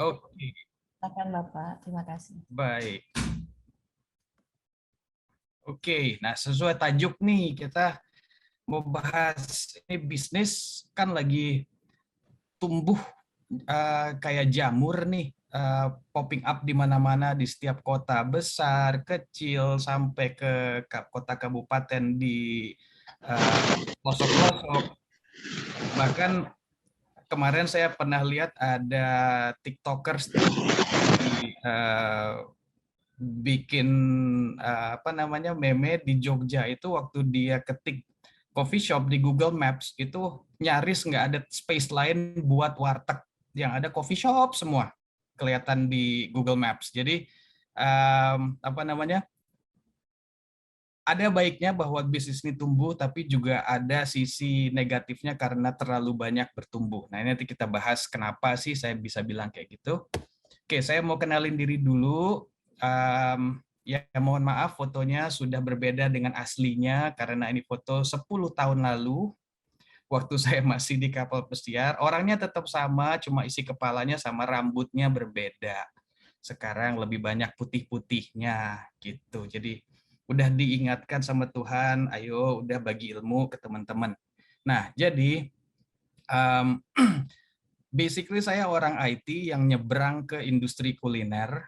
Oke, Silakan Bapak, terima kasih. baik. Oke, nah sesuai tajuk nih kita mau bahas ini bisnis kan lagi tumbuh kayak jamur nih, popping up di mana-mana di setiap kota besar, kecil, sampai ke kota kabupaten di pelosok-pelosok. Bahkan kemarin saya pernah lihat ada TikTokers tuh bikin apa namanya meme di Jogja itu waktu dia ketik coffee shop di Google Maps itu nyaris nggak ada space lain buat warteg, yang ada coffee shop semua kelihatan di Google Maps. Jadi apa namanya, ada baiknya bahwa bisnis ini tumbuh, tapi juga ada sisi negatifnya karena terlalu banyak bertumbuh. Nah, ini nanti kita bahas kenapa sih saya bisa bilang kayak gitu. Oke, saya mau kenalin diri dulu. Ya, mohon maaf fotonya sudah berbeda dengan aslinya karena ini foto 10 tahun lalu waktu saya masih di kapal pesiar. Orangnya tetap sama, cuma isi kepalanya sama rambutnya berbeda. Sekarang lebih banyak putih-putihnya gitu. Jadi udah diingatkan sama Tuhan, ayo udah bagi ilmu ke teman-teman. Nah, jadi um, basically saya orang IT yang nyebrang ke industri kuliner.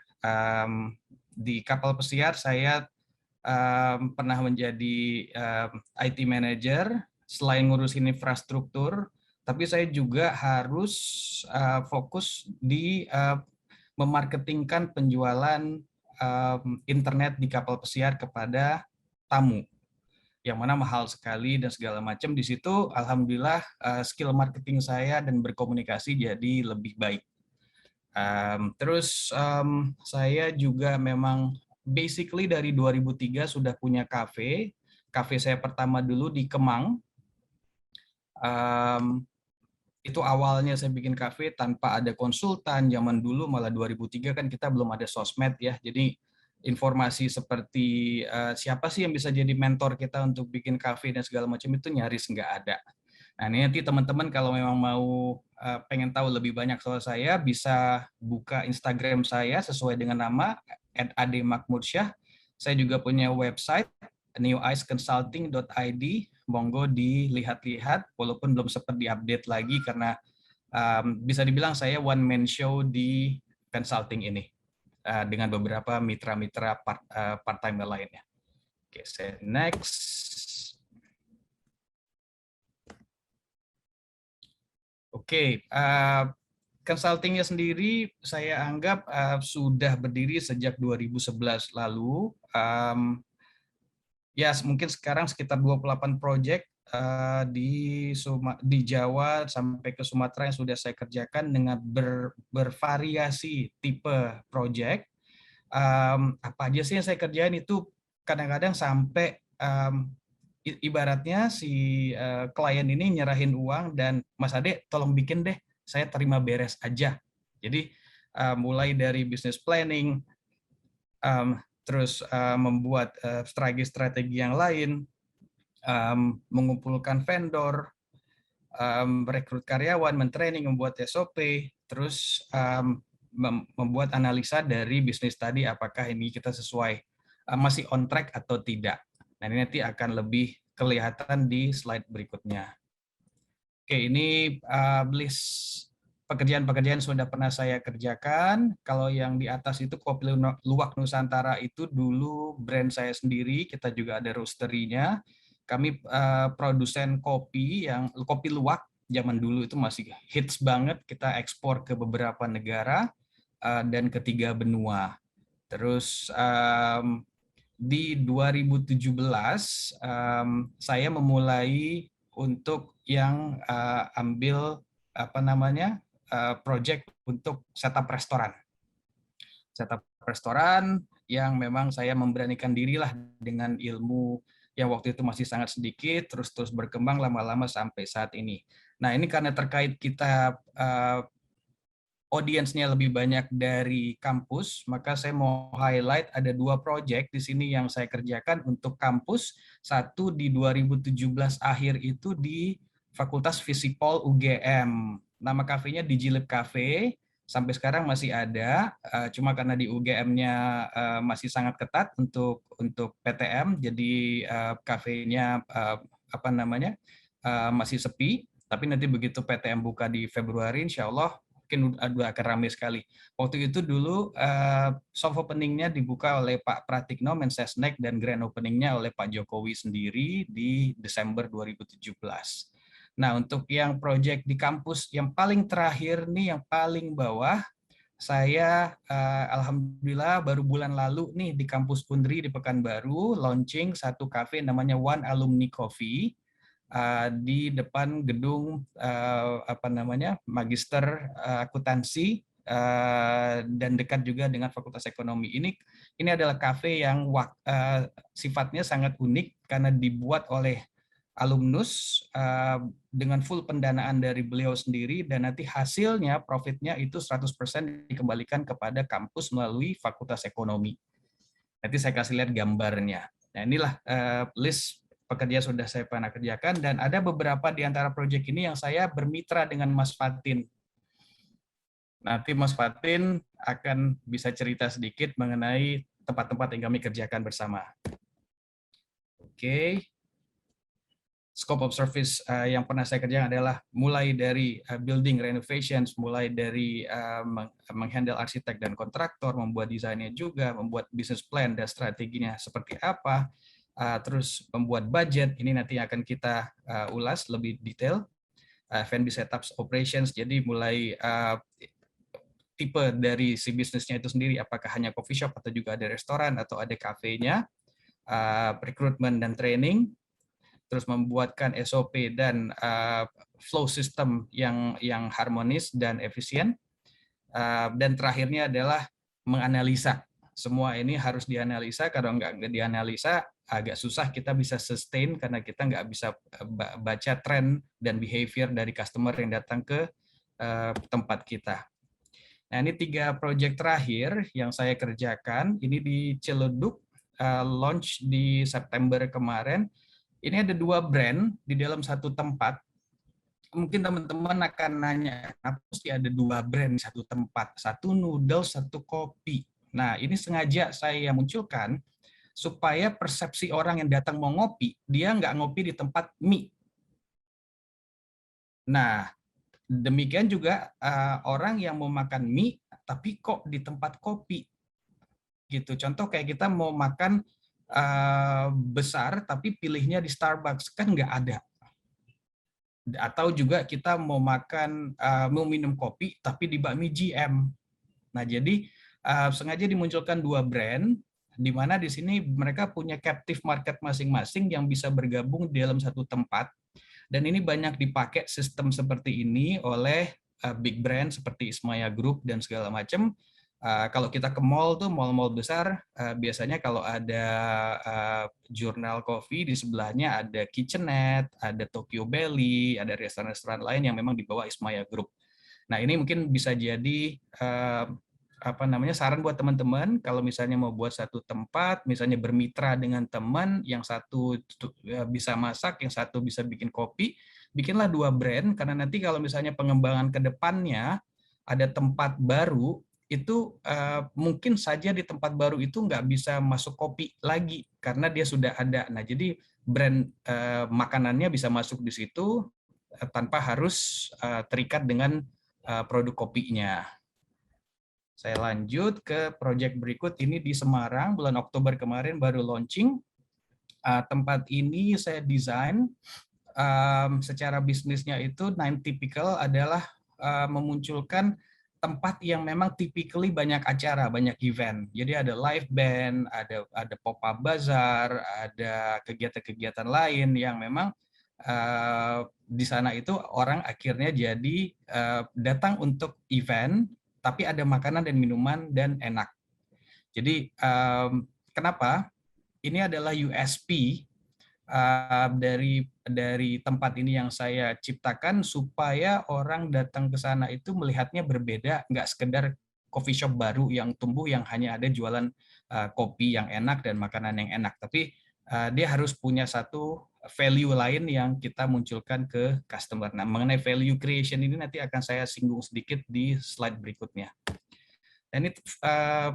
Di kapal pesiar saya pernah menjadi IT manager, selain ngurusin infrastruktur, tapi saya juga harus fokus di memarketingkan penjualan internet di kapal pesiar kepada tamu, yang mana mahal sekali dan segala macam. Di situ alhamdulillah skill marketing saya dan berkomunikasi jadi lebih baik. Terus saya juga memang basically dari 2003 sudah punya kafe. Kafe saya pertama dulu di Kemang. Itu awalnya saya bikin kafe tanpa ada konsultan. Zaman dulu malah 2003 kan kita belum ada sosmed ya. Jadi informasi seperti siapa sih yang bisa jadi mentor kita untuk bikin kafe dan segala macam itu nyaris nggak ada. Nah, ini nanti teman-teman kalau memang mau pengen tahu lebih banyak soal saya, bisa buka Instagram saya sesuai dengan nama @ademakmursyah. Saya juga punya website newiceconsulting.id. Monggo dilihat-lihat, walaupun belum sempat diupdate lagi karena bisa dibilang saya one man show di consulting ini dengan beberapa mitra-mitra part-time lainnya. Oke, saya next. Oke, consultingnya sendiri saya anggap sudah berdiri sejak 2011 lalu. Ya, mungkin sekarang sekitar 28 proyek di Jawa sampai ke Sumatera yang sudah saya kerjakan dengan bervariasi tipe proyek. Apa aja sih yang saya kerjain itu kadang-kadang sampai ibaratnya si klien ini nyerahin uang dan Mas Ade tolong bikin deh, saya terima beres aja. Jadi mulai dari business planning, terus membuat strategi yang lain, mengumpulkan vendor, merekrut karyawan, mentraining, membuat SOP, terus membuat analisa dari bisnis tadi apakah ini kita sesuai, masih on track atau tidak. Nah, ini nanti akan lebih kelihatan di slide berikutnya. Oke, ini list pekerjaan-pekerjaan sudah pernah saya kerjakan. Kalau yang di atas itu Kopi Luwak Nusantara itu dulu brand saya sendiri, kita juga ada roasterinya. Kami produsen kopi yang kopi luwak, zaman dulu itu masih hits banget, kita ekspor ke beberapa negara dan ketiga benua. Terus di 2017 saya memulai untuk yang ambil apa namanya project untuk setup restoran. Setup restoran yang memang saya memberanikan dirilah dengan ilmu yang waktu itu masih sangat sedikit, terus berkembang lama-lama sampai saat ini. Nah, ini karena terkait kita audiensnya lebih banyak dari kampus, maka saya mau highlight ada 2 project di sini yang saya kerjakan untuk kampus. Satu di 2017 akhir itu di Fakultas Visipol UGM. Nama kafenya Digilib Cafe. sampai sekarang masih ada, cuma karena di UGM-nya masih sangat ketat untuk PTM, jadi kafenya apa namanya masih sepi. Tapi nanti begitu PTM buka di Februari, insya Allah mungkin udah akan ramai sekali. Waktu itu dulu soft openingnya dibuka oleh Pak Pratikno Mensesnek dan grand openingnya oleh Pak Jokowi sendiri di Desember 2017. Nah, untuk yang proyek di kampus yang paling terakhir nih, yang paling bawah, saya alhamdulillah baru bulan lalu nih di kampus Undri di Pekanbaru launching satu kafe namanya One Alumni Coffee di depan gedung apa namanya Magister Akuntansi dan dekat juga dengan Fakultas Ekonomi. Ini adalah kafe yang sifatnya sangat unik karena dibuat oleh alumnus dengan full pendanaan dari beliau sendiri, dan nanti hasilnya, profitnya itu 100% dikembalikan kepada kampus melalui Fakultas Ekonomi. Nanti saya kasih lihat gambarnya. Nah, inilah list pekerja sudah saya pernah kerjakan, dan ada beberapa di antara proyek ini yang saya bermitra dengan Mas Fatin. Nanti Mas Fatin akan bisa cerita sedikit mengenai tempat-tempat yang kami kerjakan bersama. Oke. Scope of service yang pernah saya kerjakan adalah mulai dari building renovations, mulai dari menghandle arsitek dan kontraktor, membuat desainnya juga, membuat business plan dan strateginya seperti apa, terus membuat budget. Ini nanti akan kita ulas lebih detail. F&B setups operations, jadi mulai tipe dari si bisnisnya itu sendiri, apakah hanya coffee shop atau juga ada restoran atau ada kafenya, recruitment dan training, terus membuatkan SOP dan flow system yang harmonis dan efisien, dan terakhirnya adalah menganalisa. Semua ini harus dianalisa, kalau nggak dianalisa agak susah kita bisa sustain karena kita nggak bisa baca tren dan behavior dari customer yang datang ke tempat kita. Nah, ini 3 proyek terakhir yang saya kerjakan, ini di Ciledug, launch di September kemarin. Ini ada 2 brand di dalam satu tempat. Mungkin teman-teman akan nanya, kenapa sih ada 2 brand di satu tempat? Satu noodles, satu kopi. Nah, ini sengaja saya munculkan supaya persepsi orang yang datang mau ngopi, dia nggak ngopi di tempat mie. Nah, demikian juga orang yang mau makan mie, tapi kok di tempat kopi. Gitu. Contoh kayak kita mau makan besar tapi pilihnya di Starbucks, kan nggak ada. Atau juga kita mau makan mau minum kopi tapi di bakmi GM. Nah, jadi sengaja dimunculkan 2 brand di mana di sini mereka punya captive market masing-masing yang bisa bergabung di dalam satu tempat, dan ini banyak dipakai sistem seperti ini oleh big brand seperti Ismaya Group dan segala macam. Kalau kita ke mall tuh, mall-mall besar, biasanya kalau ada Jurnal Coffee, di sebelahnya ada Kitchenette, ada Tokyo Belly, ada restoran-restoran lain yang memang di bawah Ismaya Group. Nah, ini mungkin bisa jadi apa namanya saran buat teman-teman kalau misalnya mau buat satu tempat, misalnya bermitra dengan teman, yang satu bisa masak, yang satu bisa bikin kopi, bikinlah 2 brand, karena nanti kalau misalnya pengembangan ke depannya ada tempat baru, itu mungkin saja di tempat baru itu nggak bisa masuk kopi lagi karena dia sudah ada. Nah, jadi brand makanannya bisa masuk di situ tanpa harus terikat dengan produk kopinya. Saya lanjut ke proyek berikut, ini di Semarang, bulan Oktober kemarin baru launching. Tempat ini saya desain secara bisnisnya itu 9 Typical adalah memunculkan tempat yang memang typically banyak acara, banyak event. Jadi ada live band, ada pop-up bazaar, ada kegiatan-kegiatan lain yang memang di sana itu orang akhirnya jadi datang untuk event, tapi ada makanan dan minuman dan enak. Jadi kenapa? Ini adalah USP dari tempat ini yang saya ciptakan supaya orang datang ke sana itu melihatnya berbeda, nggak sekedar coffee shop baru yang tumbuh yang hanya ada jualan kopi yang enak dan makanan yang enak, tapi dia harus punya satu value lain yang kita munculkan ke customer. Nah, mengenai value creation ini nanti akan saya singgung sedikit di slide berikutnya. Dan ini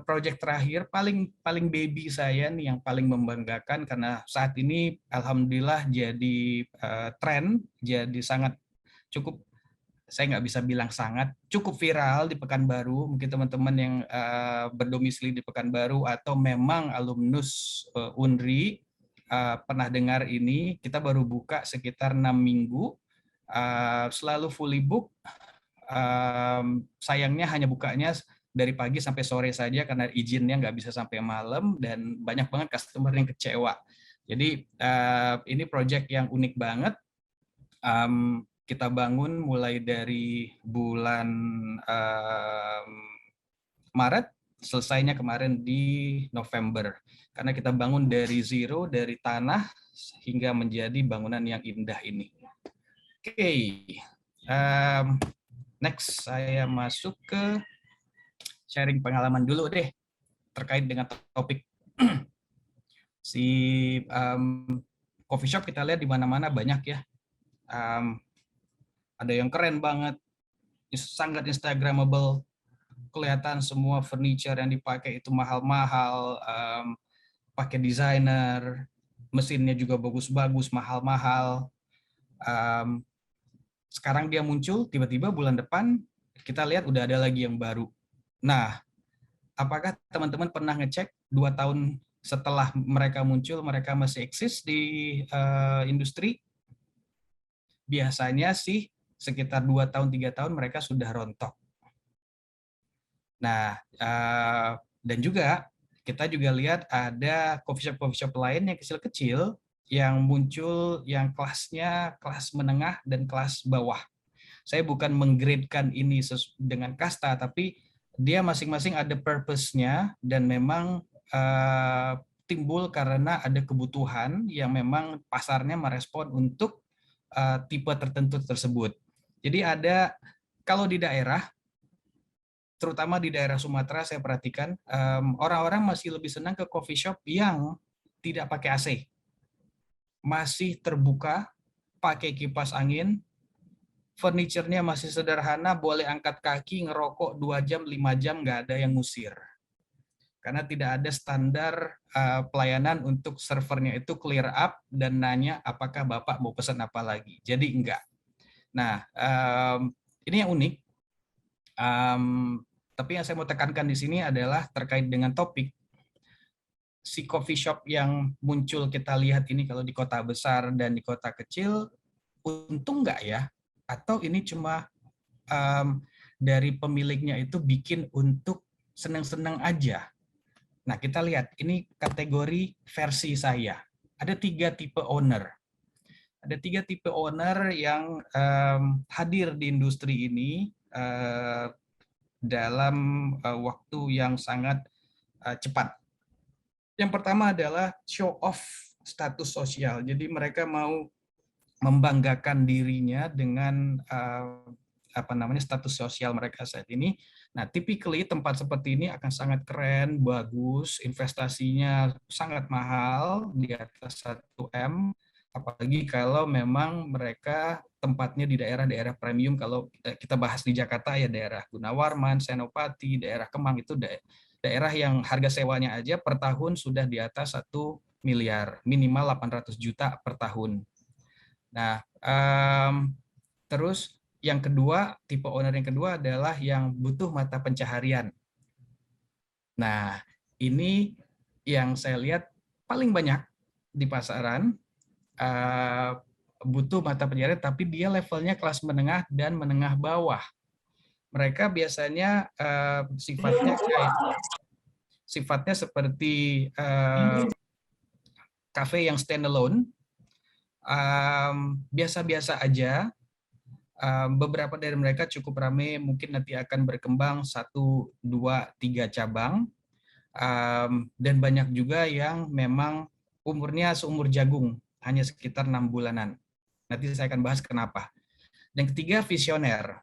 project terakhir paling baby saya nih, yang paling membanggakan karena saat ini alhamdulillah jadi tren, jadi sangat cukup, saya nggak bisa bilang sangat, cukup viral di Pekanbaru. Mungkin teman-teman yang berdomisili di Pekanbaru atau memang alumnus Unri pernah dengar ini. Kita baru buka sekitar 6 minggu, selalu fully book. Sayangnya hanya bukanya dari pagi sampai sore saja karena izinnya nggak bisa sampai malam, dan banyak banget customer yang kecewa. Jadi ini project yang unik banget. Kita bangun mulai dari bulan Maret, selesainya kemarin di November. Karena kita bangun dari zero, dari tanah, hingga menjadi bangunan yang indah ini. Oke, next saya masuk ke sharing pengalaman dulu deh terkait dengan topik. Si coffee shop kita lihat di mana-mana banyak ya. Ada yang keren banget, sangat instagramable, kelihatan semua furniture yang dipakai itu mahal-mahal, pakai desainer, mesinnya juga bagus-bagus, mahal-mahal. Sekarang dia muncul, tiba-tiba bulan depan kita lihat udah ada lagi yang baru. Nah, apakah teman-teman pernah ngecek 2 tahun setelah mereka muncul, mereka masih eksis di industri? Biasanya sih sekitar 2 tahun, 3 tahun mereka sudah rontok. Nah, dan juga kita juga lihat ada coffee shop lain yang kecil-kecil yang muncul, yang kelasnya kelas menengah dan kelas bawah. Saya bukan menggradekan ini dengan kasta, tapi dia masing-masing ada purpose-nya dan memang timbul karena ada kebutuhan yang memang pasarnya merespon untuk tipe tertentu tersebut. Jadi ada, kalau di daerah, terutama di daerah Sumatera, saya perhatikan orang-orang masih lebih senang ke coffee shop yang tidak pakai AC. Masih terbuka, pakai kipas angin, furniture-nya masih sederhana, boleh angkat kaki, ngerokok 2 jam, 5 jam, nggak ada yang ngusir. Karena tidak ada standar pelayanan untuk servernya itu clear up dan nanya apakah Bapak mau pesan apa lagi. Jadi enggak. Nah, ini yang unik. Tapi yang saya mau tekankan di sini adalah terkait dengan topik. Si coffee shop yang muncul kita lihat ini kalau di kota besar dan di kota kecil, untung nggak ya? Atau ini cuma dari pemiliknya itu bikin untuk senang-senang aja? Nah, kita lihat, ini kategori versi saya. Ada 3 tipe owner. Ada 3 tipe owner yang hadir di industri ini dalam waktu yang sangat cepat. Yang pertama adalah show off status sosial. Jadi mereka mau membanggakan dirinya dengan status sosial mereka saat ini. Nah, typically tempat seperti ini akan sangat keren, bagus, investasinya sangat mahal, di atas 1M, apalagi kalau memang mereka tempatnya di daerah-daerah premium. Kalau kita bahas di Jakarta ya daerah Gunawarman, Senopati, daerah Kemang, itu daerah yang harga sewanya aja per tahun sudah di atas 1 miliar, minimal 800 juta per tahun. Nah, terus yang kedua, tipe owner yang kedua adalah yang butuh mata pencaharian. Nah, ini yang saya lihat paling banyak di pasaran, butuh mata pencaharian, tapi dia levelnya kelas menengah dan menengah bawah. Mereka biasanya sifatnya seperti cafe yang standalone, biasa-biasa aja. Beberapa dari mereka cukup ramai, mungkin nanti akan berkembang 1, 2, 3 cabang, dan banyak juga yang memang umurnya seumur jagung, hanya sekitar 6 bulanan. Nanti saya akan bahas kenapa. Dan ketiga, visioner.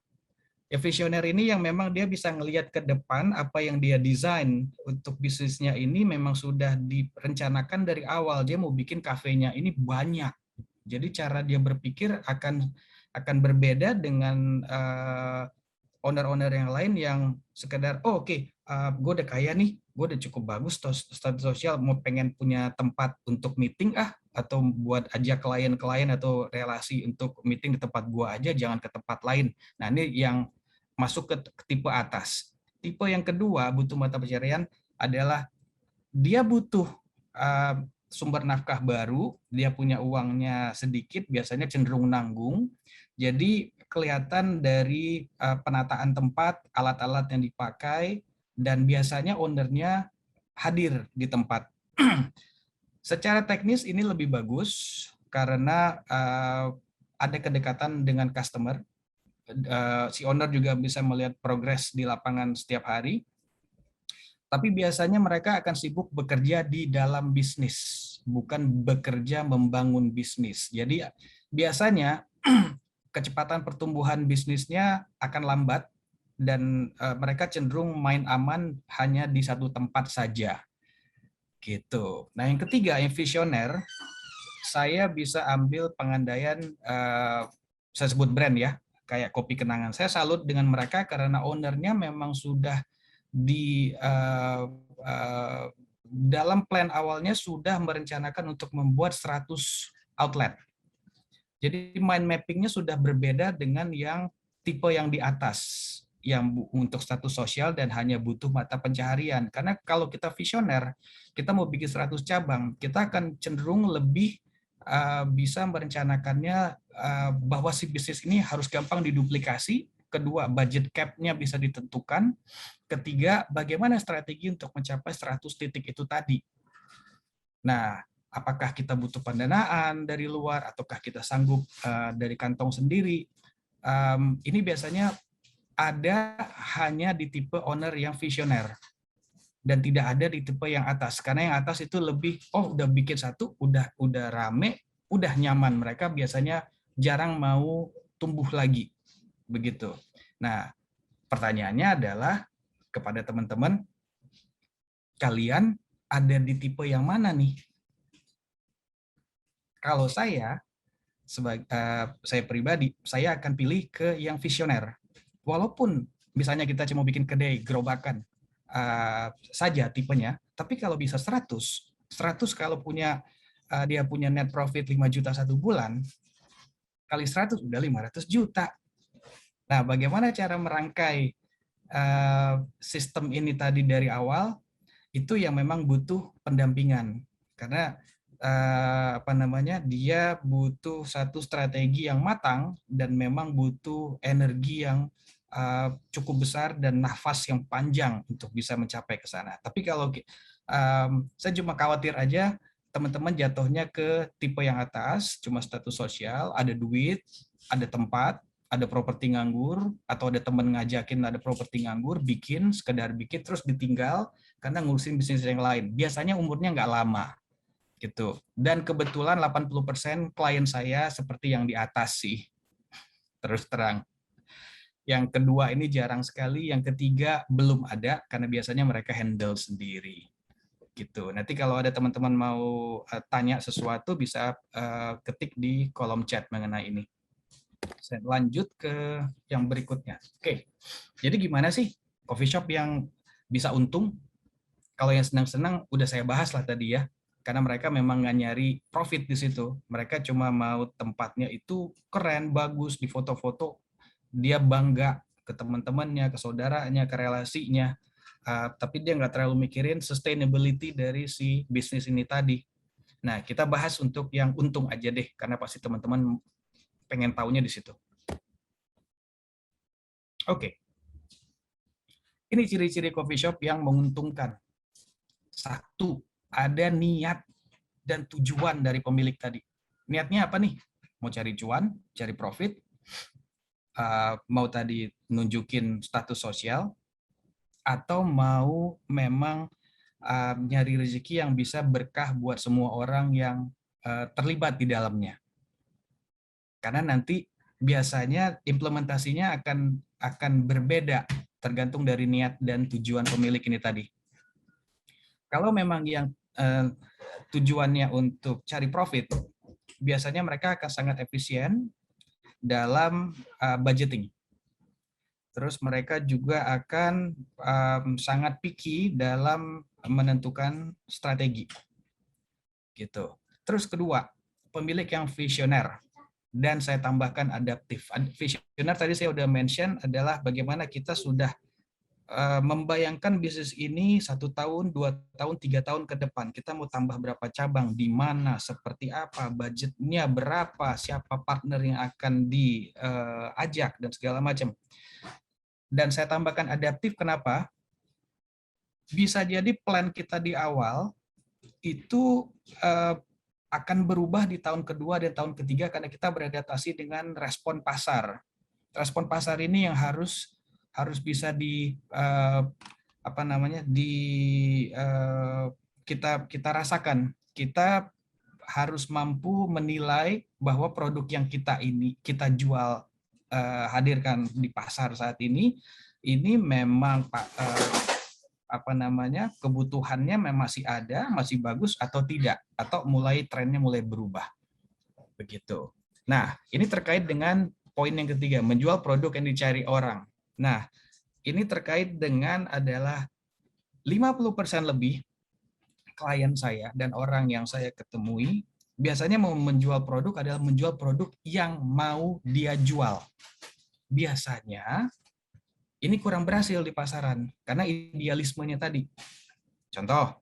Ya, visioner ini yang memang dia bisa ngelihat ke depan, apa yang dia desain untuk bisnisnya ini memang sudah direncanakan dari awal. Dia mau bikin kafenya ini banyak. Jadi cara dia berpikir akan berbeda dengan owner-owner yang lain yang sekedar gue udah kaya nih, gue udah cukup bagus status sosial, mau pengen punya tempat untuk meeting atau buat ajak klien-klien atau relasi untuk meeting di tempat gue aja, jangan ke tempat lain. Nah ini yang masuk ke tipe atas. Tipe yang kedua butuh mata pencarian adalah dia butuh sumber nafkah baru, dia punya uangnya sedikit, biasanya cenderung nanggung. Jadi kelihatan dari penataan tempat, alat-alat yang dipakai, dan biasanya ownernya hadir di tempat. Secara teknis ini lebih bagus karena ada kedekatan dengan customer. Si owner juga bisa melihat progres di lapangan setiap hari. Tapi biasanya mereka akan sibuk bekerja di dalam bisnis, bukan bekerja membangun bisnis. Jadi biasanya kecepatan pertumbuhan bisnisnya akan lambat dan mereka cenderung main aman hanya di satu tempat saja. Gitu. Nah, yang ketiga, yang visioner, saya bisa ambil pengandaian, saya sebut brand ya, kayak Kopi Kenangan. Saya salut dengan mereka karena ownernya memang sudah di dalam plan awalnya sudah merencanakan untuk membuat 100 outlet. Jadi mind mappingnya sudah berbeda dengan yang tipe yang di atas, yang untuk status sosial dan hanya butuh mata pencaharian. Karena kalau kita visioner, kita mau bikin 100 cabang, kita akan cenderung lebih bisa merencanakannya bahwa si bisnis ini harus gampang diduplikasi. Kedua, budget cap-nya bisa ditentukan. Ketiga, bagaimana strategi untuk mencapai 100 titik itu tadi. Nah, apakah kita butuh pendanaan dari luar, ataukah kita sanggup dari kantong sendiri. Ini biasanya ada hanya di tipe owner yang visioner. Dan tidak ada di tipe yang atas. Karena yang atas itu lebih, udah bikin satu, udah rame, udah nyaman. Mereka biasanya jarang mau tumbuh lagi. Begitu. Nah, pertanyaannya adalah kepada teman-teman, kalian ada di tipe yang mana nih? Kalau saya, saya pribadi, saya akan pilih ke yang visioner. Walaupun misalnya kita cuma bikin kedai, gerobakan saja tipenya, tapi kalau bisa 100 kalau dia punya net profit 5 juta satu bulan, kali 100 udah 500 juta. Nah, bagaimana cara merangkai sistem ini tadi dari awal? Itu yang memang butuh pendampingan. Karena dia butuh satu strategi yang matang dan memang butuh energi yang cukup besar dan nafas yang panjang untuk bisa mencapai ke sana. Tapi kalau saya cuma khawatir aja teman-teman jatuhnya ke tipe yang atas, cuma status sosial, ada duit, ada tempat, ada properti nganggur, atau ada teman ngajakin ada properti nganggur, sekedar bikin, terus ditinggal karena ngurusin bisnis yang lain. Biasanya umurnya nggak lama. Gitu. Dan kebetulan 80% klien saya seperti yang di atas sih. Terus terang. Yang kedua ini jarang sekali, yang ketiga belum ada karena biasanya mereka handle sendiri. Gitu. Nanti kalau ada teman-teman mau tanya sesuatu bisa ketik di kolom chat mengenai ini. Saya lanjut ke yang berikutnya. Oke. Jadi gimana sih coffee shop yang bisa untung? Kalau yang senang-senang udah saya bahas lah tadi ya. Karena mereka memang nggak nyari profit di situ. Mereka cuma mau tempatnya itu keren, bagus, di foto-foto. Dia bangga ke teman-temannya, ke saudaranya, ke relasinya. Tapi dia nggak terlalu mikirin sustainability dari si bisnis ini tadi. Nah, kita bahas untuk yang untung aja deh, karena pasti teman-teman pengen taunya di situ. Oke. Ini ciri-ciri coffee shop yang menguntungkan. Satu, ada niat dan tujuan dari pemilik tadi. Niatnya apa nih? Mau cari cuan, cari profit, mau tadi nunjukin status sosial, atau mau memang nyari rezeki yang bisa berkah buat semua orang yang terlibat di dalamnya. Karena nanti biasanya implementasinya akan berbeda tergantung dari niat dan tujuan pemilik ini tadi. Kalau memang yang tujuannya untuk cari profit, biasanya mereka akan sangat efisien dalam budgeting. Terus mereka juga akan sangat picky dalam menentukan strategi. Gitu. Terus kedua, pemilik yang visioner. Dan saya tambahkan adaptif. Visioner tadi saya udah mention adalah bagaimana kita sudah membayangkan bisnis ini 1 tahun, 2 tahun, 3 tahun ke depan. Kita mau tambah berapa cabang, di mana, seperti apa, budgetnya berapa, siapa partner yang akan diajak, dan segala macam. Dan saya tambahkan adaptif, kenapa? Bisa jadi plan kita di awal itu akan berubah di tahun kedua dan tahun ketiga karena kita beradaptasi dengan respon pasar. Respon pasar ini yang harus bisa kita rasakan. Kita harus mampu menilai bahwa produk yang kita jual, hadirkan di pasar saat ini memang kebutuhannya masih ada, masih bagus atau tidak, atau trennya mulai berubah. Begitu. Nah, ini terkait dengan poin yang ketiga, menjual produk yang dicari orang. Nah, ini terkait dengan adalah 50% lebih klien saya dan orang yang saya ketemui biasanya mau menjual produk adalah menjual produk yang mau dia jual. Biasanya ini kurang berhasil di pasaran karena idealismenya tadi. Contoh,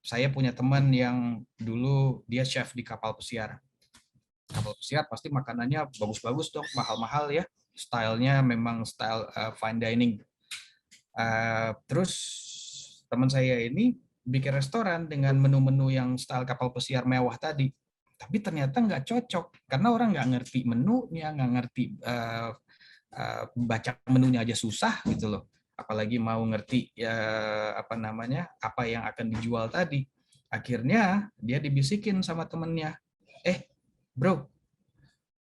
saya punya teman yang dulu dia chef di kapal pesiar. Kapal pesiar pasti makanannya bagus-bagus dong, mahal-mahal ya. Stylenya memang style fine dining. Terus teman saya ini bikin restoran dengan menu-menu yang style kapal pesiar mewah tadi. Tapi ternyata nggak cocok karena orang nggak ngerti menunya, nggak ngerti baca menunya aja susah gitu loh. Apalagi mau ngerti apa yang akan dijual tadi. Akhirnya dia dibisikin sama temennya, bro,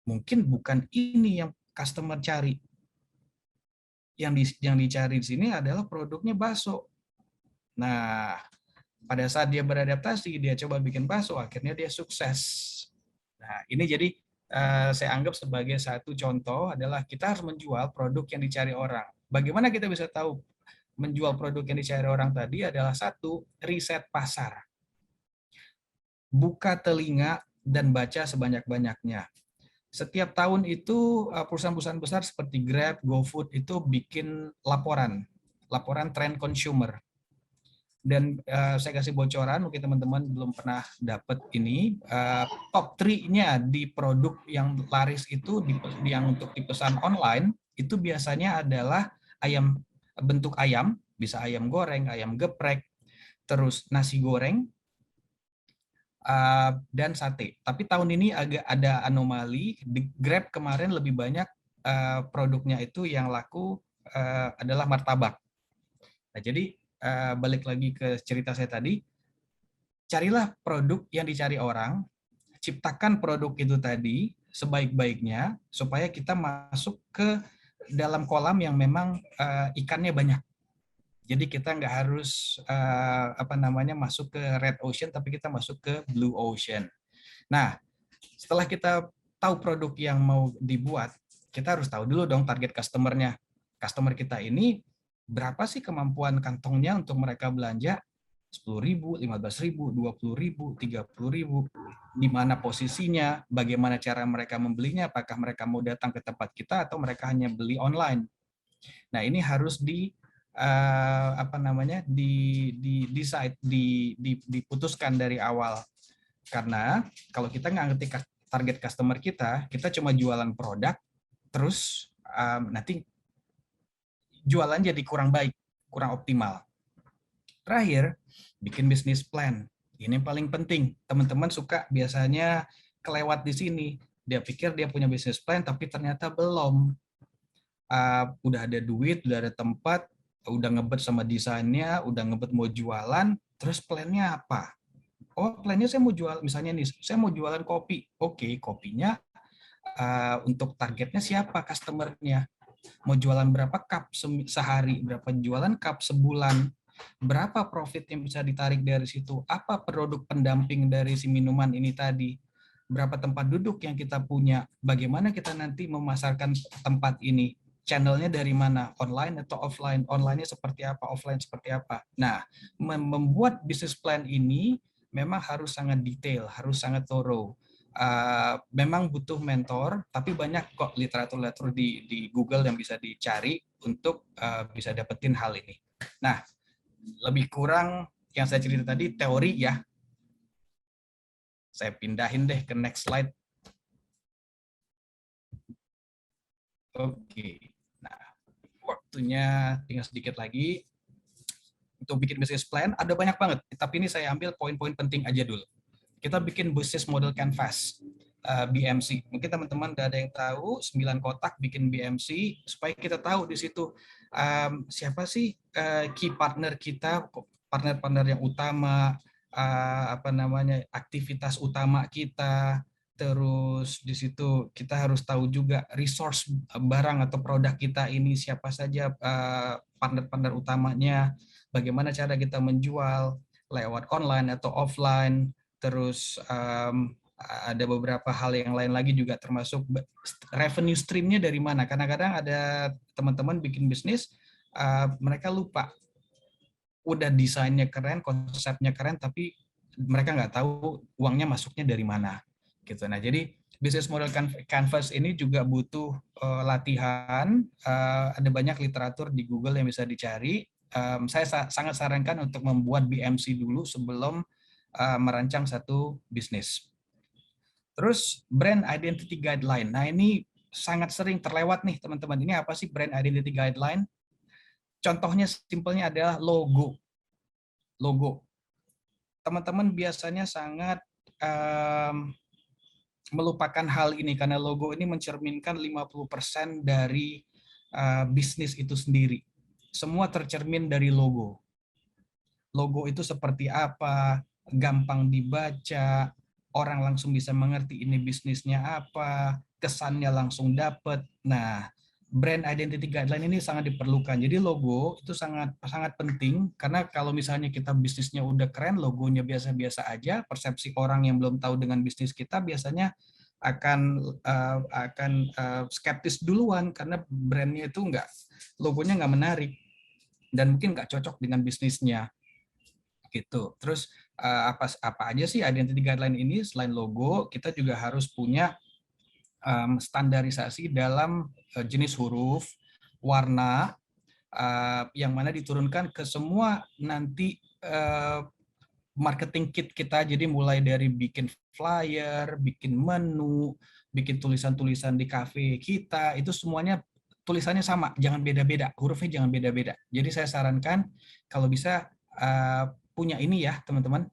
mungkin bukan ini yang customer cari. Yang dicari di sini adalah produknya bakso. Nah, pada saat dia beradaptasi, dia coba bikin bakso, akhirnya dia sukses. Nah, ini jadi saya anggap sebagai satu contoh adalah kita harus menjual produk yang dicari orang. Bagaimana kita bisa tahu menjual produk yang dicari orang tadi adalah satu, riset pasar. Buka telinga dan baca sebanyak-banyaknya. Setiap tahun itu perusahaan-perusahaan besar seperti Grab, GoFood itu bikin laporan tren consumer. Dan saya kasih bocoran, mungkin teman-teman belum pernah dapat ini, top 3-nya di produk yang laris itu yang untuk dipesan online, itu biasanya adalah bentuk ayam, bisa ayam goreng, ayam geprek, terus nasi goreng, dan sate. Tapi tahun ini agak ada anomali, di Grab kemarin lebih banyak produknya itu yang laku adalah martabak. Nah, jadi balik lagi ke cerita saya tadi, carilah produk yang dicari orang, ciptakan produk itu tadi sebaik-baiknya supaya kita masuk ke dalam kolam yang memang ikannya banyak. Jadi kita nggak harus masuk ke red ocean, tapi kita masuk ke blue ocean. Nah, setelah kita tahu produk yang mau dibuat, kita harus tahu dulu dong target customer-nya. Customer kita ini berapa sih kemampuan kantongnya untuk mereka belanja? 10.000, 15.000, 20.000, 30.000. Di mana posisinya? Bagaimana cara mereka membelinya? Apakah mereka mau datang ke tempat kita atau mereka hanya beli online? Nah, ini harus diputuskan dari awal. Karena kalau kita nggak ngerti target customer kita cuma jualan produk, terus nanti jualan jadi kurang baik, kurang optimal. Terakhir, bikin bisnis plan. Ini yang paling penting. Teman-teman suka biasanya kelewat di sini. Dia pikir dia punya bisnis plan, tapi ternyata belum. Udah ada duit, udah ada tempat, udah ngebet sama desainnya, udah ngebet mau jualan, terus plannya apa? Oh, plannya saya mau jual, misalnya nih, saya mau jualan kopi. Oke, kopinya untuk targetnya siapa customer-nya? Mau jualan berapa cup sehari, berapa jualan cup sebulan. berapa profit yang bisa ditarik dari situ, apa produk pendamping dari si minuman ini tadi, berapa tempat duduk yang kita punya, bagaimana kita nanti memasarkan tempat ini, channelnya dari mana, online atau offline, online-nya seperti apa, offline seperti apa. Nah, membuat business plan ini memang harus sangat detail, harus sangat thorough. Memang butuh mentor, tapi banyak kok literatur-literatur di Google yang bisa dicari untuk bisa dapetin hal ini. Nah, lebih kurang yang saya cerita tadi teori ya. Saya pindahin deh ke next slide. Oke. Nah, waktunya tinggal sedikit lagi. Untuk bikin business plan, ada banyak banget. Tapi ini saya ambil poin-poin penting aja dulu. Kita bikin business model canvas, BMC. Mungkin teman-teman udah ada yang tahu, 9 kotak bikin BMC, supaya kita tahu di situ siapa sih key partner kita, partner-partner yang utama, aktivitas utama kita, terus di situ kita harus tahu juga resource barang atau produk kita ini siapa saja partner-partner utamanya, bagaimana cara kita menjual lewat online atau offline. Terus ada beberapa hal yang lain lagi juga termasuk revenue streamnya dari mana. Kadang-kadang ada teman-teman bikin bisnis, mereka lupa. Udah desainnya keren, konsepnya keren, tapi mereka nggak tahu uangnya masuknya dari mana. Gitu. Nah, jadi business model canvas ini juga butuh latihan. Ada banyak literatur di Google yang bisa dicari. Saya sangat sarankan untuk membuat BMC dulu sebelum merancang satu bisnis. Terus brand identity guideline. Nah, ini sangat sering terlewat nih teman-teman. Ini apa sih brand identity guideline? Contohnya simpelnya adalah logo. Logo. Teman-teman biasanya sangat melupakan hal ini karena logo ini mencerminkan 50% dari bisnis itu sendiri. Semua tercermin dari logo. Logo itu seperti apa, gampang dibaca, orang langsung bisa mengerti ini bisnisnya apa, kesannya langsung dapat. Nah, brand identity guideline ini sangat diperlukan. Jadi logo itu sangat sangat penting karena kalau misalnya kita bisnisnya udah keren, logonya biasa-biasa aja, persepsi orang yang belum tahu dengan bisnis kita biasanya akan skeptis duluan karena brandnya itu logonya nggak menarik dan mungkin nggak cocok dengan bisnisnya gitu. Terus apa aja sih identity guideline ini? Selain logo, kita juga harus punya standarisasi dalam jenis huruf, warna, yang mana diturunkan ke semua nanti marketing kit kita. Jadi mulai dari bikin flyer, bikin menu, bikin tulisan-tulisan di cafe kita, itu semuanya tulisannya sama, jangan beda-beda, hurufnya jangan beda-beda. Jadi saya sarankan kalau bisa punya ini ya teman-teman.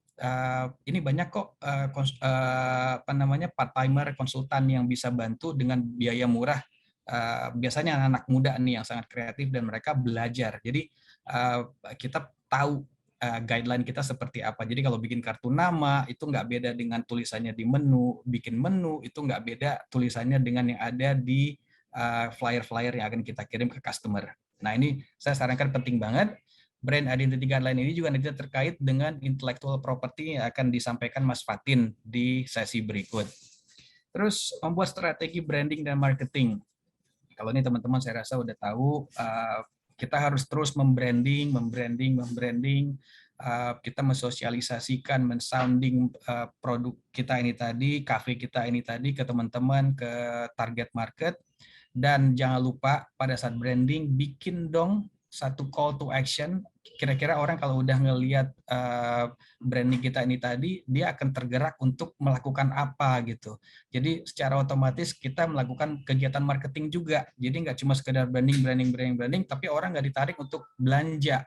Ini banyak kok part timer konsultan yang bisa bantu dengan biaya murah. Biasanya anak-anak muda nih yang sangat kreatif dan mereka belajar. Jadi kita tahu guideline kita seperti apa. Jadi kalau bikin kartu nama itu nggak beda dengan tulisannya di menu, bikin menu itu nggak beda tulisannya dengan yang ada di flyer-flyer yang akan kita kirim ke customer. Nah, ini saya sarankan penting banget. Brand identity guideline ini juga nanti terkait dengan intellectual property yang akan disampaikan Mas Fatin di sesi berikut. Terus membuat strategi branding dan marketing. Kalau ini teman-teman saya rasa udah tahu, kita harus terus membranding. Kita mensosialisasikan, mensounding produk kita ini tadi, cafe kita ini tadi ke teman-teman, ke target market. Dan jangan lupa pada saat branding, bikin dong satu call to action. Kira-kira orang kalau udah ngelihat branding kita ini tadi, dia akan tergerak untuk melakukan apa gitu. Jadi secara otomatis kita melakukan kegiatan marketing juga. Jadi nggak cuma sekedar branding, tapi orang nggak ditarik untuk belanja.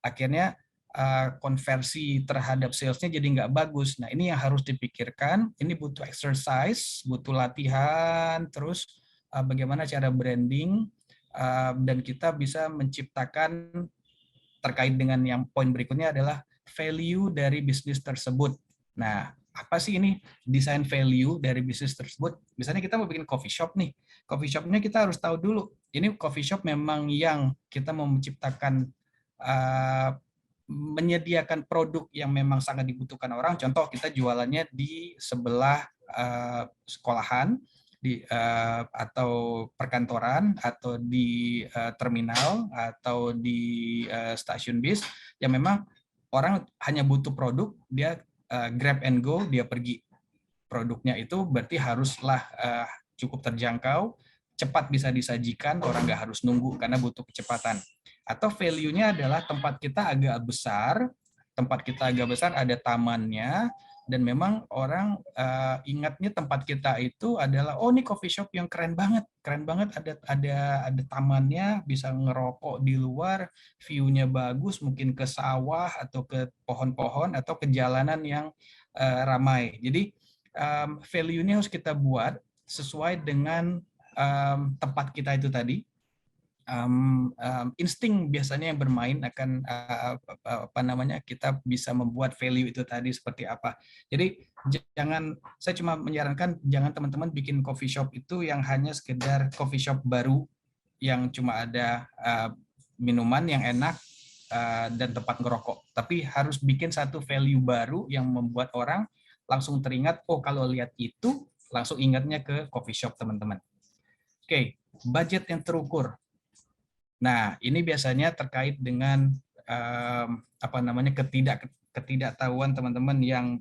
Akhirnya konversi terhadap salesnya jadi nggak bagus. Nah, ini yang harus dipikirkan. Ini butuh exercise, butuh latihan, terus bagaimana cara branding, dan kita bisa menciptakan terkait dengan yang poin berikutnya adalah value dari bisnis tersebut. Nah, apa sih ini desain value dari bisnis tersebut? Misalnya kita mau bikin coffee shop nih. Coffee shopnya kita harus tahu dulu. Ini coffee shop memang yang kita mau menciptakan menyediakan produk yang memang sangat dibutuhkan orang. Contoh kita jualannya di sebelah sekolahan, atau perkantoran, atau di terminal, atau di stasiun bis, yang memang orang hanya butuh produk, dia grab and go, dia pergi. Produknya itu berarti haruslah cukup terjangkau, cepat bisa disajikan, orang nggak harus nunggu karena butuh kecepatan. Atau value-nya adalah tempat kita agak besar, ada tamannya, dan memang orang ingatnya tempat kita itu adalah, oh ini coffee shop yang keren banget, ada tamannya, bisa ngerokok di luar, view-nya bagus, mungkin ke sawah atau ke pohon-pohon atau ke jalanan yang ramai. Jadi value-nya harus kita buat sesuai dengan tempat kita itu tadi. Insting biasanya yang bermain akan kita bisa membuat value itu tadi seperti apa. Jadi saya cuma menyarankan jangan teman-teman bikin coffee shop itu yang hanya sekedar coffee shop baru yang cuma ada minuman yang enak dan tempat ngerokok, tapi harus bikin satu value baru yang membuat orang langsung teringat, oh kalau lihat itu langsung ingatnya ke coffee shop teman-teman. Oke, budget yang terukur. Nah, ini biasanya terkait dengan ketidaktahuan teman-teman yang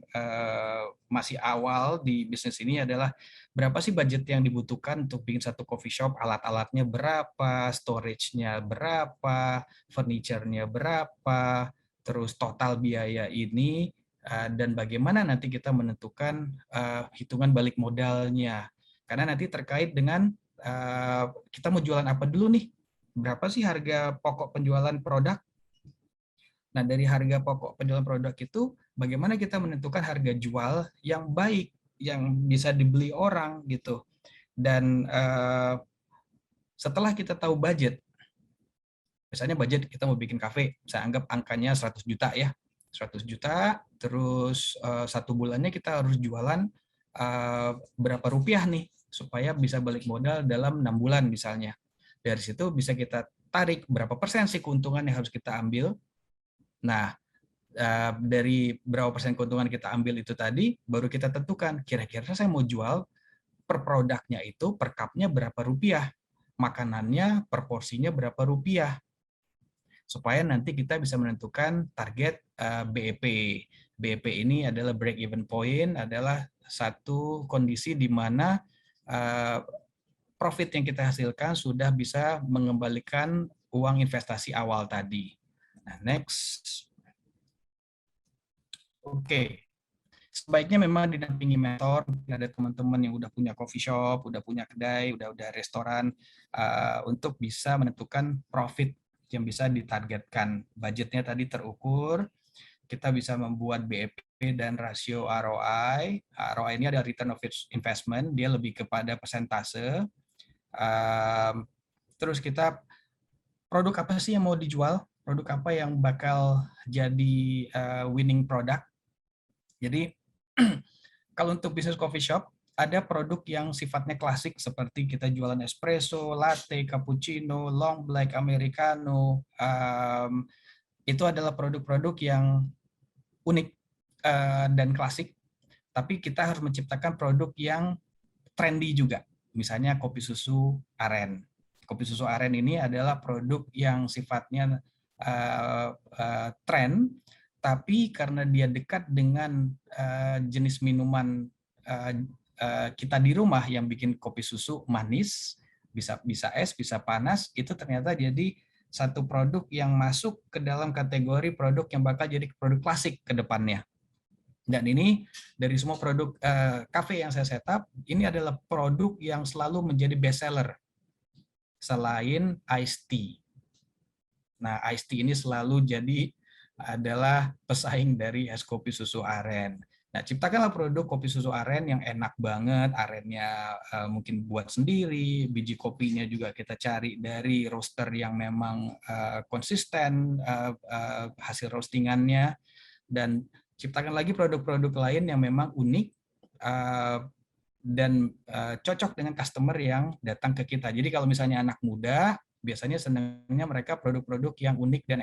masih awal di bisnis ini adalah berapa sih budget yang dibutuhkan untuk bikin satu coffee shop, alat-alatnya berapa, storage-nya berapa, furniture-nya berapa, terus total biaya ini, dan bagaimana nanti kita menentukan hitungan balik modalnya. Karena nanti terkait dengan kita mau jualan apa dulu nih, berapa sih harga pokok penjualan produk? Nah, dari harga pokok penjualan produk itu, bagaimana kita menentukan harga jual yang baik, yang bisa dibeli orang gitu. Dan setelah kita tahu budget, misalnya budget kita mau bikin kafe, saya anggap angkanya 100 juta ya. 100 juta, terus satu bulannya kita harus jualan berapa rupiah nih, supaya bisa balik modal dalam 6 bulan misalnya. Dari situ bisa kita tarik berapa persen sih keuntungan yang harus kita ambil. Nah, dari berapa persen keuntungan kita ambil itu tadi, baru kita tentukan kira-kira saya mau jual per produknya itu per cupnya berapa rupiah, makanannya per porsinya berapa rupiah, supaya nanti kita bisa menentukan target BEP. BEP ini adalah break even point, adalah satu kondisi di mana profit yang kita hasilkan sudah bisa mengembalikan uang investasi awal tadi. Nah, next. Oke. Sebaiknya memang didampingi mentor, ada teman-teman yang udah punya coffee shop, udah punya kedai, udah restoran, untuk bisa menentukan profit yang bisa ditargetkan. Budgetnya tadi terukur, kita bisa membuat BEP dan rasio ROI. ROI ini ada return of investment, dia lebih kepada persentase. Terus kita produk apa sih yang mau dijual, produk apa yang bakal jadi winning product. Jadi kalau untuk bisnis coffee shop ada produk yang sifatnya klasik seperti kita jualan espresso, latte, cappuccino, long black, americano. Itu adalah produk-produk yang unik dan klasik, tapi kita harus menciptakan produk yang trendy juga. Misalnya kopi susu aren. Kopi susu aren ini adalah produk yang sifatnya tren, tapi karena dia dekat dengan jenis minuman kita di rumah yang bikin kopi susu manis, bisa es, bisa panas, itu ternyata jadi satu produk yang masuk ke dalam kategori produk yang bakal jadi produk klasik ke depannya. Dan ini dari semua produk cafe yang saya setup, ini adalah produk yang selalu menjadi best seller selain iced tea. Nah, iced tea ini selalu jadi adalah pesaing dari es kopi susu aren. Nah, ciptakanlah produk kopi susu aren yang enak banget, arennya mungkin buat sendiri, biji kopinya juga kita cari dari roaster yang memang konsisten hasil roastingannya, dan ciptakan lagi produk-produk lain yang memang unik dan cocok dengan customer yang datang ke kita. Jadi kalau misalnya anak muda, biasanya senangnya mereka produk-produk yang unik dan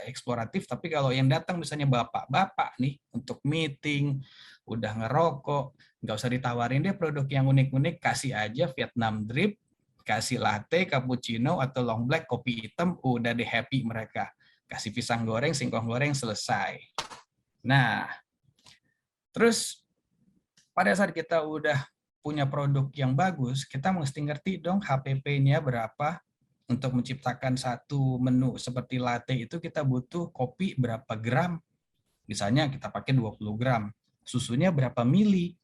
eksploratif. Tapi kalau yang datang misalnya bapak-bapak nih untuk meeting, udah ngerokok, nggak usah ditawarin deh produk yang unik-unik, kasih aja Vietnam Drip, kasih latte, cappuccino, atau long black, kopi hitam, udah deh happy mereka. Kasih pisang goreng, singkong goreng, selesai. Nah, terus pada saat kita udah punya produk yang bagus, kita mesti ngerti dong HPP-nya berapa. Untuk menciptakan satu menu seperti latte itu kita butuh kopi berapa gram. Misalnya kita pakai 20 gram. Susunya berapa mili.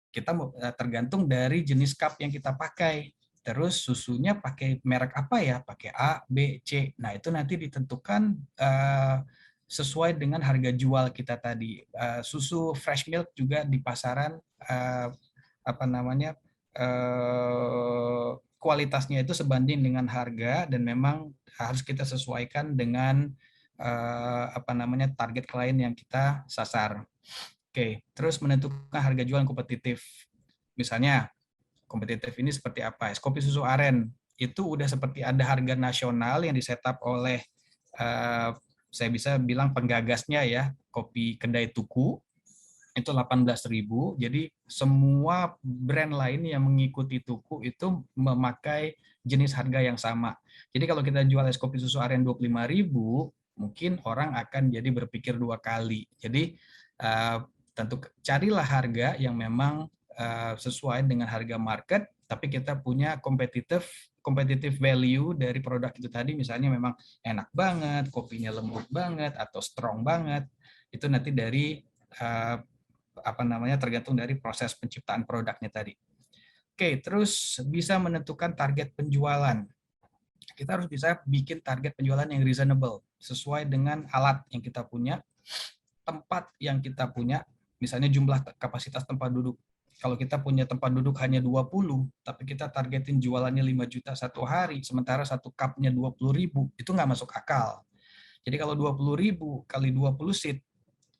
Kita tergantung dari jenis cup yang kita pakai. Terus susunya pakai merek apa ya? Pakai A, B, C. Nah, itu nanti ditentukan sesuai dengan harga jual kita tadi. Susu fresh milk juga di pasaran apa namanya kualitasnya itu sebanding dengan harga, dan memang harus kita sesuaikan dengan apa namanya target klien yang kita sasar. Oke, terus menentukan harga jual yang kompetitif. Misalnya kompetitif ini seperti apa? Es kopi susu aren itu udah seperti ada harga nasional yang disetup oleh saya bisa bilang penggagasnya ya, Kopi Kedai Tuku. Itu 18.000. Jadi semua brand lain yang mengikuti Tuku itu memakai jenis harga yang sama. Jadi kalau kita jual es kopi susu aren 25.000, mungkin orang akan jadi berpikir dua kali. Jadi tentu carilah harga yang memang sesuai dengan harga market, tapi kita punya competitive value dari produk itu tadi. Misalnya memang enak banget, kopinya lembut banget, atau strong banget. Itu nanti dari apa namanya tergantung dari proses penciptaan produknya tadi. Oke, terus bisa menentukan target penjualan. Kita harus bisa bikin target penjualan yang reasonable sesuai dengan alat yang kita punya, tempat yang kita punya, misalnya jumlah kapasitas tempat duduk. Kalau kita punya tempat duduk hanya 20, tapi kita targetin jualannya 5 juta satu hari, sementara satu cupnya 20.000, itu nggak masuk akal. Jadi kalau 20.000 kali 20 seat,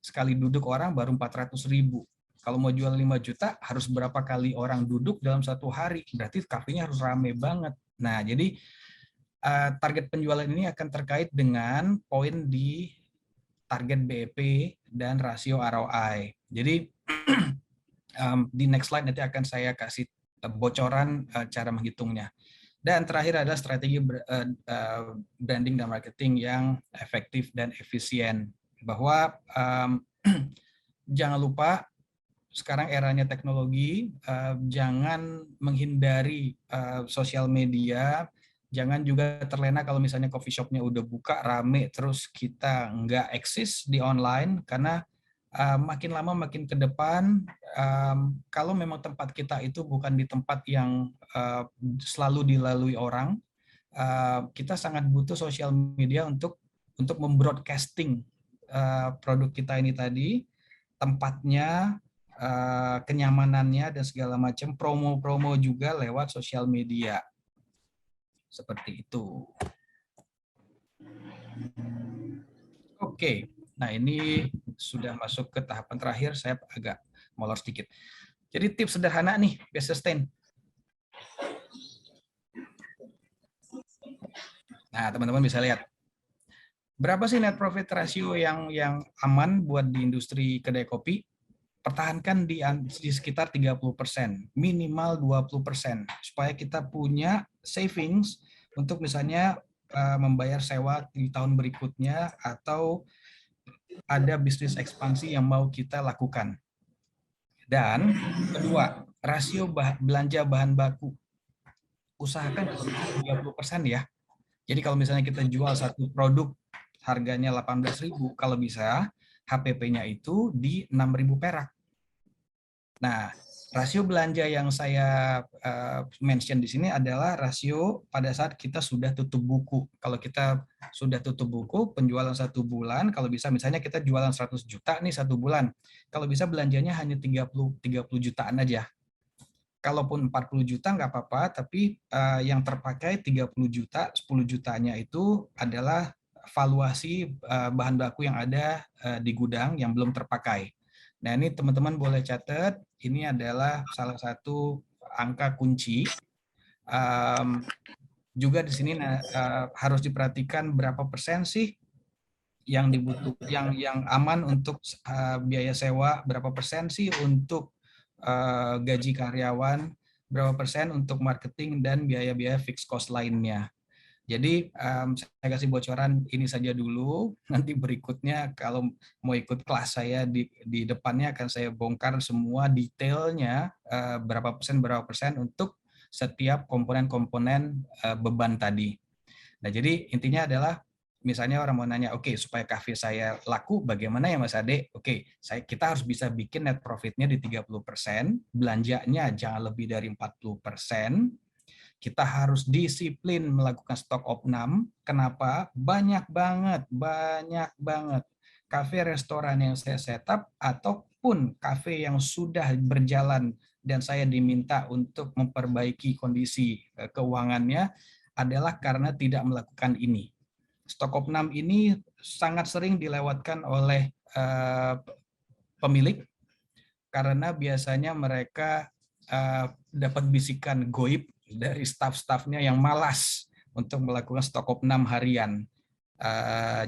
sekali duduk orang baru 400.000. Kalau mau jual 5 juta, harus berapa kali orang duduk dalam satu hari? Berarti kafenya harus rame banget. Nah, jadi target penjualan ini akan terkait dengan poin di target BEP dan rasio ROI. Jadi di next slide nanti akan saya kasih bocoran cara menghitungnya. Dan terakhir adalah strategi branding dan marketing yang efektif dan efisien. Bahwa jangan lupa sekarang eranya teknologi, jangan menghindari sosial media, jangan juga terlena kalau misalnya coffee shop-nya udah buka rame terus kita nggak eksis di online, karena makin lama makin ke depan kalau memang tempat kita itu bukan di tempat yang selalu dilalui orang, kita sangat butuh sosial media untuk membroadcasting produk kita ini tadi, tempatnya, kenyamanannya, dan segala macam, promo-promo juga lewat sosial media. Seperti itu. Oke, nah ini sudah masuk ke tahapan terakhir, saya agak molor sedikit. Jadi tips sederhana nih, biar sustain. Nah, teman-teman bisa lihat. Berapa sih net profit ratio yang aman buat di industri kedai kopi? Pertahankan di sekitar 30%, minimal 20%, supaya kita punya savings untuk misalnya membayar sewa di tahun berikutnya, atau ada bisnis ekspansi yang mau kita lakukan. Dan kedua, rasio belanja bahan baku. Usahakan 30% ya. Jadi kalau misalnya kita jual satu produk harganya 18.000, kalau bisa HPP-nya itu di 6.000 perak. Nah, rasio belanja yang saya mention di sini adalah rasio pada saat kita sudah tutup buku. Kalau kita sudah tutup buku, penjualan satu bulan, kalau bisa misalnya kita jualan 100 juta nih satu bulan. Kalau bisa belanjanya hanya 30 jutaan aja. Kalaupun 40 juta nggak apa-apa, tapi yang terpakai 30 juta, 10 jutanya itu adalah valuasi bahan baku yang ada di gudang yang belum terpakai. Nah, ini teman-teman boleh catat, ini adalah salah satu angka kunci juga di sini harus diperhatikan berapa persen sih yang yang aman untuk biaya sewa, berapa persen sih untuk gaji karyawan, berapa persen untuk marketing dan biaya-biaya fixed cost lainnya. Jadi saya kasih bocoran ini saja dulu. Nanti berikutnya kalau mau ikut kelas saya di depannya akan saya bongkar semua detailnya berapa persen untuk setiap komponen-komponen beban tadi. Nah, jadi intinya adalah misalnya orang mau nanya, oke, supaya kafe saya laku bagaimana ya Mas Ade? Oke, kita harus bisa bikin net profitnya di 30%, belanjanya jangan lebih dari 40%. Kita harus disiplin melakukan stok opnam. Kenapa? Banyak banget kafe restoran yang saya setup ataupun kafe yang sudah berjalan dan saya diminta untuk memperbaiki kondisi keuangannya adalah karena tidak melakukan ini. Stok opnam ini sangat sering dilewatkan oleh pemilik karena biasanya mereka dapat bisikan goib dari staf-stafnya yang malas untuk melakukan stok opnam harian.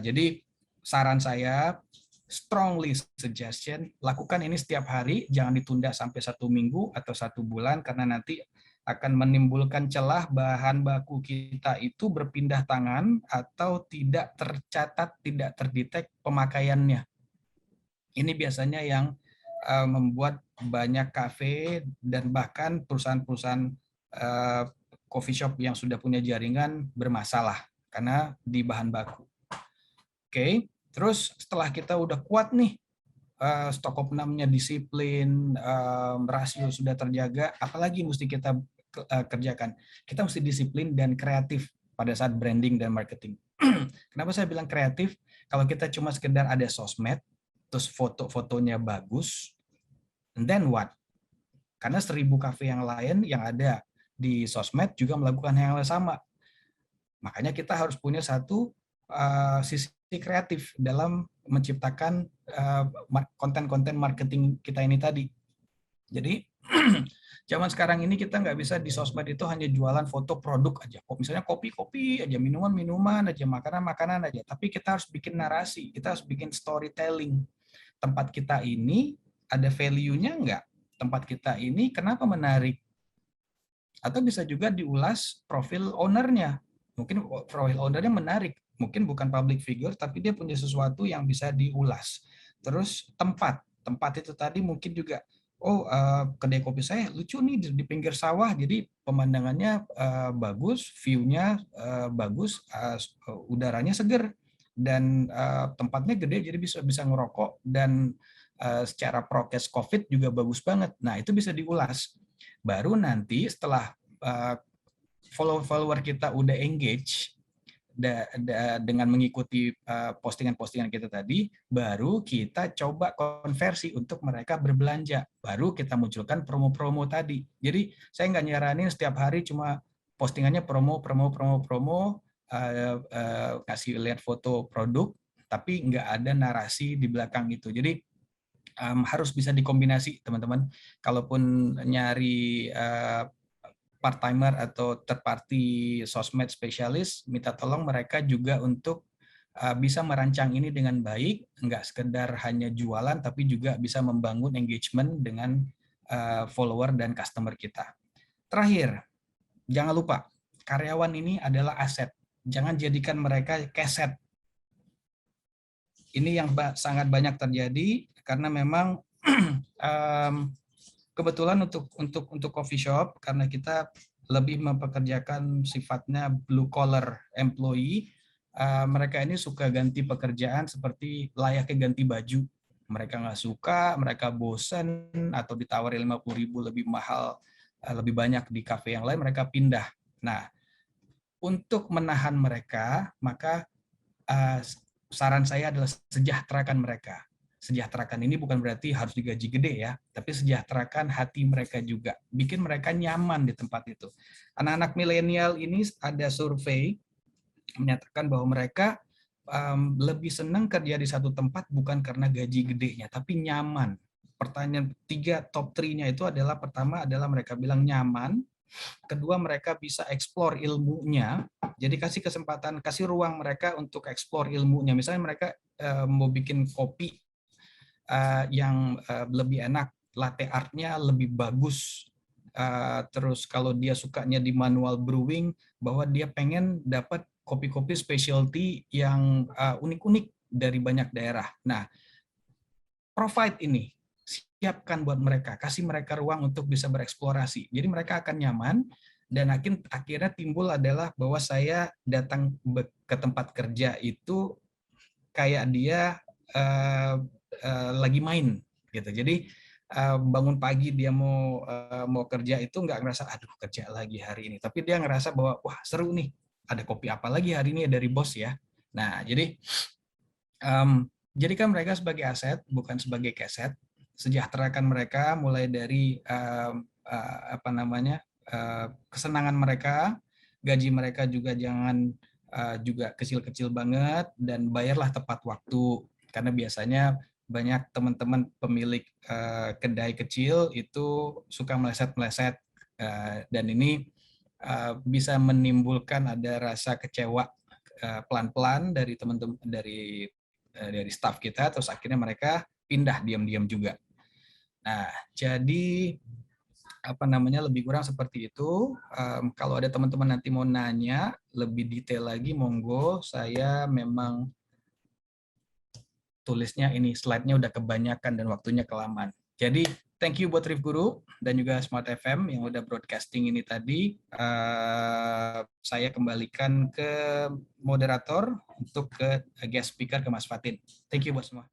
Jadi saran saya, strongly suggestion, lakukan ini setiap hari, jangan ditunda sampai 1 minggu atau 1 bulan, karena nanti akan menimbulkan celah bahan baku kita itu berpindah tangan atau tidak tercatat, tidak terdetek pemakaiannya. Ini biasanya yang membuat banyak kafe dan bahkan perusahaan-perusahaan coffee shop yang sudah punya jaringan bermasalah karena di bahan baku. Oke, terus setelah kita udah kuat nih, stok opnamnya disiplin, rasio sudah terjaga, apalagi mesti kita kerjakan? Kita mesti disiplin dan kreatif pada saat branding dan marketing. Kenapa saya bilang kreatif? Kalau kita cuma sekedar ada sosmed, terus foto-fotonya bagus, and then what? Karena 1000 kafe yang lain yang ada di sosmed juga melakukan hal yang sama. Makanya kita harus punya satu sisi kreatif dalam menciptakan konten-konten marketing kita ini tadi. Jadi zaman sekarang ini kita nggak bisa di sosmed itu hanya jualan foto produk aja. Misalnya kopi-kopi aja, minuman-minuman aja, makanan-makanan aja. Tapi kita harus bikin narasi, kita harus bikin storytelling. Tempat kita ini ada value-nya nggak? Tempat kita ini kenapa menarik? Atau bisa juga diulas profil ownernya. Mungkin profil ownernya menarik. Mungkin bukan public figure, tapi dia punya sesuatu yang bisa diulas. Terus tempat itu tadi mungkin juga, kedai kopi saya lucu nih di pinggir sawah, jadi pemandangannya bagus, view-nya bagus, udaranya seger, dan tempatnya gede jadi bisa ngerokok, dan secara prokes COVID juga bagus banget. Nah, itu bisa diulas. Baru nanti setelah follower kita udah engage dengan mengikuti postingan-postingan kita tadi, baru kita coba konversi untuk mereka berbelanja. Baru kita munculkan promo-promo tadi. Jadi saya nggak nyaranin setiap hari cuma postingannya promo, kasih lihat foto produk, tapi nggak ada narasi di belakang itu. Jadi harus bisa dikombinasi, teman-teman. Kalaupun nyari part-timer atau third party sosmed spesialis, minta tolong mereka juga untuk bisa merancang ini dengan baik, nggak sekedar hanya jualan, tapi juga bisa membangun engagement dengan follower dan customer kita. Terakhir, jangan lupa, karyawan ini adalah aset. Jangan jadikan mereka keset. Ini yang sangat banyak terjadi, karena memang kebetulan untuk coffee shop, karena kita lebih mempekerjakan sifatnya blue collar employee, mereka ini suka ganti pekerjaan seperti layaknya ganti baju. Mereka nggak suka, mereka bosan, atau ditawari 50.000 lebih mahal, lebih banyak di kafe yang lain, mereka pindah. Nah, untuk menahan mereka, maka saran saya adalah sejahterakan mereka. Sejahterakan ini bukan berarti harus digaji gede ya, tapi sejahterakan hati mereka juga. Bikin mereka nyaman di tempat itu. Anak-anak milenial ini ada survei menyatakan bahwa mereka lebih senang kerja di satu tempat bukan karena gaji gedenya, tapi nyaman. Pertanyaan 3 top 3-nya itu adalah, pertama adalah mereka bilang nyaman, Kedua, mereka bisa explore ilmunya. Jadi kasih kesempatan, kasih ruang mereka untuk explore ilmunya. Misalnya mereka mau bikin kopi yang lebih enak, latte artnya lebih bagus. Terus kalau dia sukanya di manual brewing, bahwa dia pengen dapat kopi-kopi specialty yang unik-unik dari banyak daerah. Nah, provide ini, siapkan buat mereka, kasih mereka ruang untuk bisa bereksplorasi. Jadi mereka akan nyaman, dan akhirnya timbul adalah bahwa saya datang ke tempat kerja itu kayak dia lagi main gitu. Jadi bangun pagi dia mau kerja itu nggak ngerasa aduh kerja lagi hari ini, tapi dia ngerasa bahwa wah seru nih, ada kopi apa lagi hari ini dari bos ya. Nah jadi jadikan mereka sebagai aset bukan sebagai keset. Sejahterakan mereka mulai dari kesenangan mereka, gaji mereka juga jangan juga kecil-kecil banget, dan bayarlah tepat waktu, karena biasanya banyak teman-teman pemilik kedai kecil itu suka meleset-meleset, dan ini bisa menimbulkan ada rasa kecewa pelan-pelan dari teman-teman dari staff kita, terus akhirnya mereka pindah diam-diam juga. Nah, jadi lebih kurang seperti itu. Kalau ada teman-teman nanti mau nanya lebih detail lagi, monggo. Saya memang tulisnya ini slide-nya udah kebanyakan dan waktunya kelamaan. Jadi thank you buat Rif Guru dan juga Smart FM yang udah broadcasting ini tadi. Saya kembalikan ke moderator untuk ke guest speaker, ke Mas Fatin. Thank you buat semua.